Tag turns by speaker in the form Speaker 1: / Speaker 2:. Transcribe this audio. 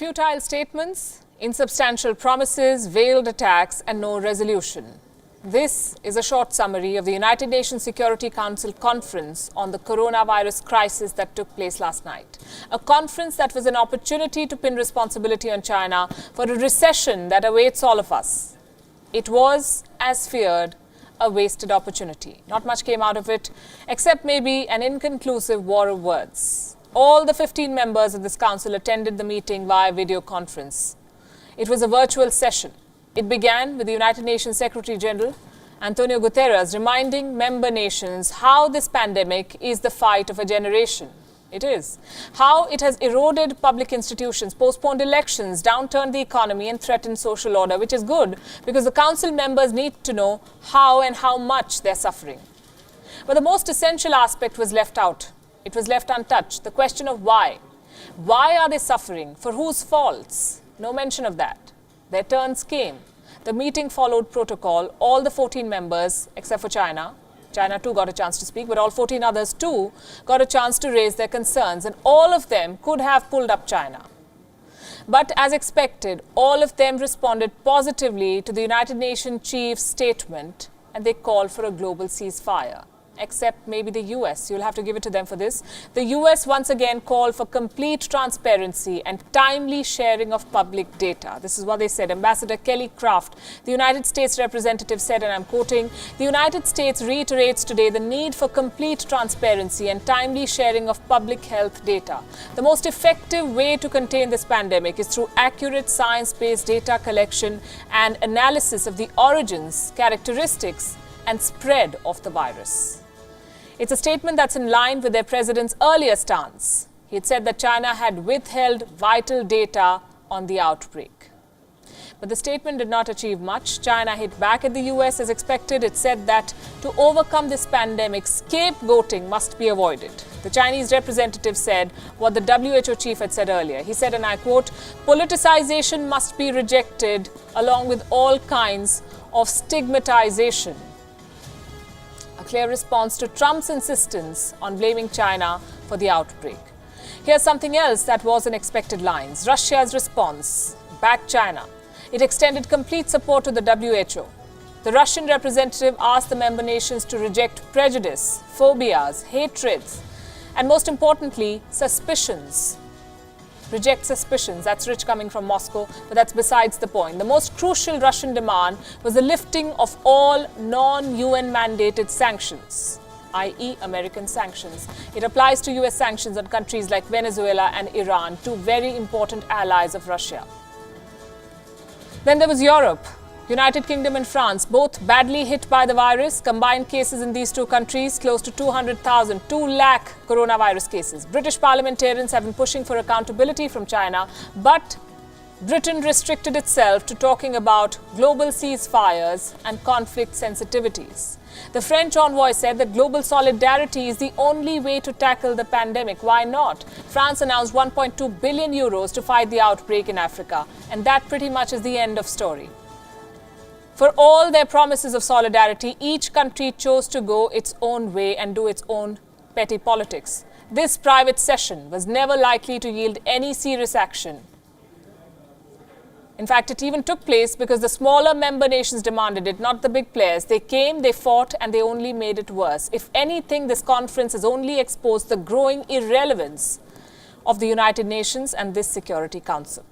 Speaker 1: Futile statements, insubstantial promises, veiled attacks, and no resolution. This is a short summary of the United Nations Security Council conference on the coronavirus crisis that took place last night. A conference that was an opportunity to pin responsibility on China for a recession that awaits all of us. It was, as feared, a wasted opportunity. Not much came out of it, except maybe an inconclusive war of words. All the 15 members of this council attended the meeting via video conference. It was a virtual session. It began with the United Nations Secretary General, Antonio Guterres, reminding member nations how this pandemic is the fight of a generation. It is. How it has eroded public institutions, postponed elections, downturned the economy and threatened social order, which is good because the council members need to know how and how much they're suffering. But the most essential aspect was left out. It was left untouched. The question of why. Why are they suffering? For whose faults? No mention of that. Their turns came. The meeting followed protocol. All the 14 members, except for China too got a chance to speak, but all 14 others too got a chance to raise their concerns, and all of them could have pulled up China. But as expected, all of them responded positively to the United Nations chief's statement, and they called for a global ceasefire. Except maybe the US. You'll have to give it to them for this. The US once again called for complete transparency and timely sharing of public data. This is what they said. Ambassador Kelly Craft, the United States representative, said, and I'm quoting, "The United States reiterates today the need for complete transparency and timely sharing of public health data. The most effective way to contain this pandemic is through accurate science-based data collection and analysis of the origins, characteristics, and spread of the virus." It's a statement that's in line with their president's earlier stance. He had said that China had withheld vital data on the outbreak. But the statement did not achieve much. China hit back at the US as expected. It said that to overcome this pandemic, scapegoating must be avoided. The Chinese representative said what the WHO chief had said earlier. He said, and I quote, "Politicization must be rejected along with all kinds of stigmatization." A clear response to Trump's insistence on blaming China for the outbreak. Here's something else that was in expected lines. Russia's response backed China. It extended complete support to the WHO. The Russian representative asked the member nations to reject prejudice, phobias, hatreds, and most importantly, suspicions. Reject suspicions. That's rich coming from Moscow, but that's besides the point. The most crucial Russian demand was the lifting of all non-UN mandated sanctions, i.e. American sanctions. It applies to US sanctions on countries like Venezuela and Iran, two very important allies of Russia. Then there was Europe. United Kingdom and France, both badly hit by the virus. Combined cases in these two countries, close to 200,000, 2 lakh coronavirus cases. British parliamentarians have been pushing for accountability from China, but Britain restricted itself to talking about global ceasefires and conflict sensitivities. The French envoy said that global solidarity is the only way to tackle the pandemic. Why not? France announced 1.2 billion euros to fight the outbreak in Africa, and that pretty much is the end of story. For all their promises of solidarity, each country chose to go its own way and do its own petty politics. This private session was never likely to yield any serious action. In fact, it even took place because the smaller member nations demanded it, not the big players. They came, they fought, and they only made it worse. If anything, this conference has only exposed the growing irrelevance of the United Nations and this Security Council.